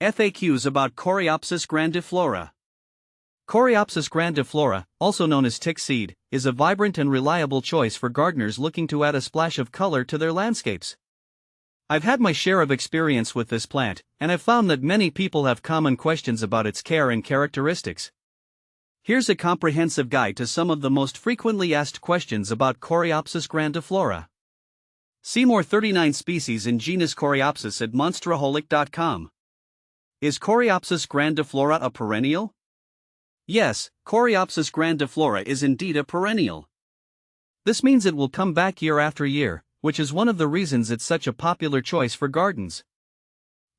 FAQs about Coreopsis grandiflora. Coreopsis grandiflora, also known as tick seed, is a vibrant and reliable choice for gardeners looking to add a splash of color to their landscapes. I've had my share of experience with this plant, and I've found that many people have common questions about its care and characteristics. Here's a comprehensive guide to some of the most frequently asked questions about Coreopsis grandiflora. See more 39 species in genus Coreopsis at monsteraholic.com. Is Coreopsis grandiflora a perennial? Yes, Coreopsis grandiflora is indeed a perennial. This means it will come back year after year, which is one of the reasons it's such a popular choice for gardens.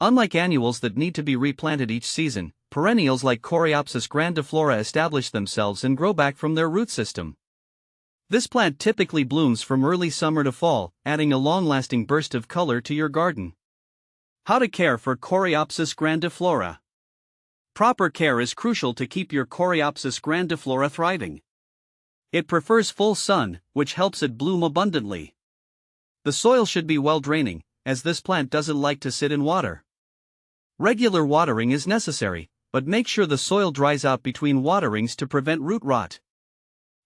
Unlike annuals that need to be replanted each season, perennials like Coreopsis grandiflora establish themselves and grow back from their root system. This plant typically blooms from early summer to fall, adding a long-lasting burst of color to your garden. How to care for Coreopsis grandiflora. Proper care is crucial to keep your Coreopsis grandiflora thriving. It prefers full sun, which helps it bloom abundantly. The soil should be well draining, as this plant doesn't like to sit in water. Regular watering is necessary, but make sure the soil dries out between waterings to prevent root rot.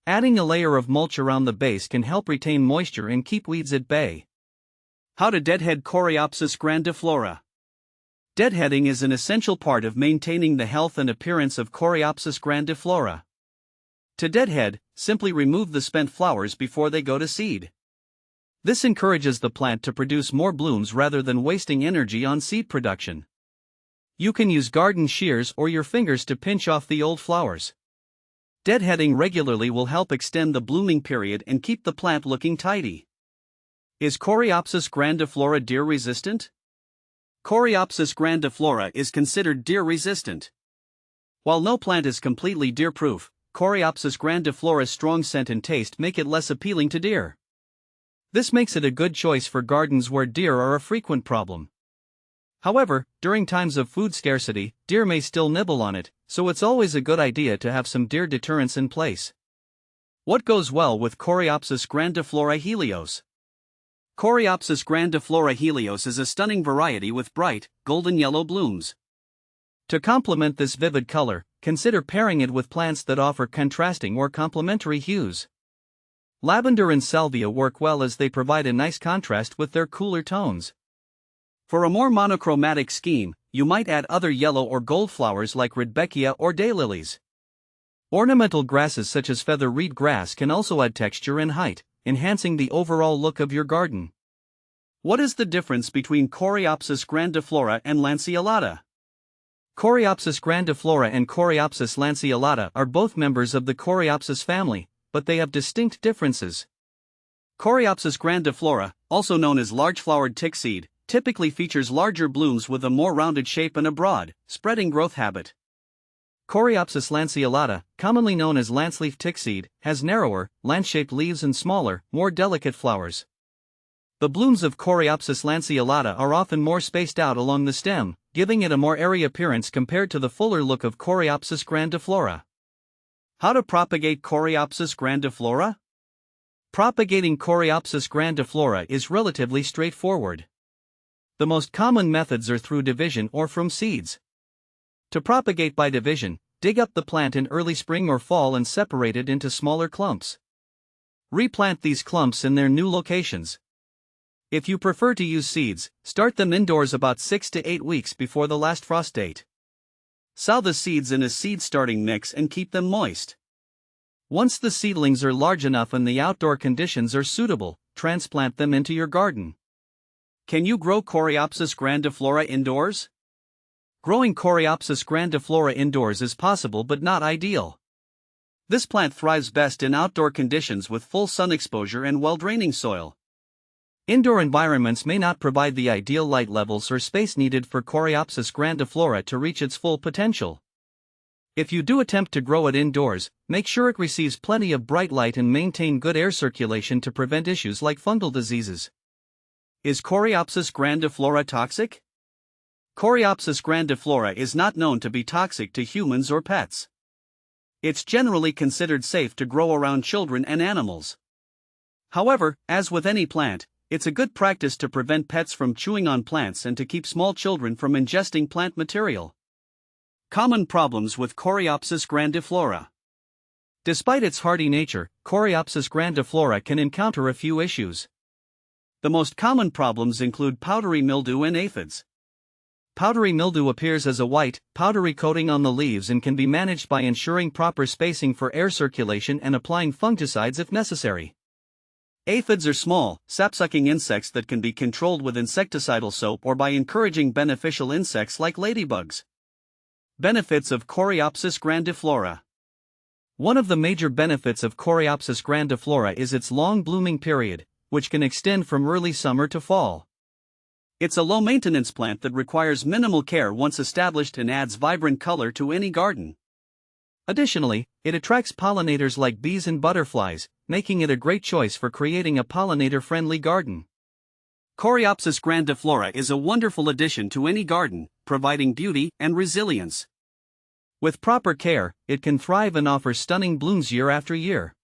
Adding a layer of mulch around the base can help retain moisture and keep weeds at bay. How to deadhead Coreopsis grandiflora. Deadheading is an essential part of maintaining the health and appearance of Coreopsis grandiflora. To deadhead, simply remove the spent flowers before they go to seed. This encourages the plant to produce more blooms rather than wasting energy on seed production. You can use garden shears or your fingers to pinch off the old flowers. Deadheading regularly will help extend the blooming period and keep the plant looking tidy. Is Coreopsis grandiflora deer resistant? Coreopsis grandiflora is considered deer resistant. While no plant is completely deer-proof, Coreopsis grandiflora's strong scent and taste make it less appealing to deer. This makes it a good choice for gardens where deer are a frequent problem. However, during times of food scarcity, deer may still nibble on it, so it's always a good idea to have some deer deterrents in place. What goes well with Coreopsis grandiflora helios? Coreopsis grandiflora helios is a stunning variety with bright, golden yellow blooms. To complement this vivid color, consider pairing it with plants that offer contrasting or complementary hues. Lavender and salvia work well as they provide a nice contrast with their cooler tones. For a more monochromatic scheme, you might add other yellow or gold flowers like rudbeckia or daylilies. Ornamental grasses such as feather reed grass can also add texture and height, enhancing the overall look of your garden. What is the difference between Coreopsis grandiflora and lanceolata? Coreopsis grandiflora and Coreopsis lanceolata are both members of the Coreopsis family, but they have distinct differences. Coreopsis grandiflora, also known as large-flowered tick seed, typically features larger blooms with a more rounded shape and a broad, spreading growth habit. Coreopsis lanceolata, commonly known as lanceleaf tickseed, has narrower, lance-shaped leaves and smaller, more delicate flowers. The blooms of Coreopsis lanceolata are often more spaced out along the stem, giving it a more airy appearance compared to the fuller look of Coreopsis grandiflora. How to propagate Coreopsis grandiflora? Propagating Coreopsis grandiflora is relatively straightforward. The most common methods are through division or from seeds. To propagate by division, dig up the plant in early spring or fall and separate it into smaller clumps. Replant these clumps in their new locations. If you prefer to use seeds, start them indoors about 6 to 8 weeks before the last frost date. Sow the seeds in a seed starting mix and keep them moist. Once the seedlings are large enough and the outdoor conditions are suitable, transplant them into your garden. Can you grow Coreopsis grandiflora indoors? Growing Coreopsis grandiflora indoors is possible but not ideal. This plant thrives best in outdoor conditions with full sun exposure and well-draining soil. Indoor environments may not provide the ideal light levels or space needed for Coreopsis grandiflora to reach its full potential. If you do attempt to grow it indoors, make sure it receives plenty of bright light and maintain good air circulation to prevent issues like fungal diseases. Is Coreopsis grandiflora toxic? Coreopsis grandiflora is not known to be toxic to humans or pets. It's generally considered safe to grow around children and animals. However, as with any plant, It's a good practice to prevent pets from chewing on plants and to keep small children from ingesting plant material. Common problems with Coreopsis grandiflora. Despite its hardy nature, Coreopsis grandiflora can encounter a few issues. The most common problems include powdery mildew and aphids. Powdery mildew appears as a white, powdery coating on the leaves and can be managed by ensuring proper spacing for air circulation and applying fungicides if necessary. Aphids are small, sap-sucking insects that can be controlled with insecticidal soap or by encouraging beneficial insects like ladybugs. Benefits of Coreopsis grandiflora. One of the major benefits of Coreopsis grandiflora is its long blooming period, which can extend from early summer to fall. It's a low-maintenance plant that requires minimal care once established and adds vibrant color to any garden. Additionally, it attracts pollinators like bees and butterflies, making it a great choice for creating a pollinator-friendly garden. Coreopsis grandiflora is a wonderful addition to any garden, providing beauty and resilience. With proper care, it can thrive and offer stunning blooms year after year.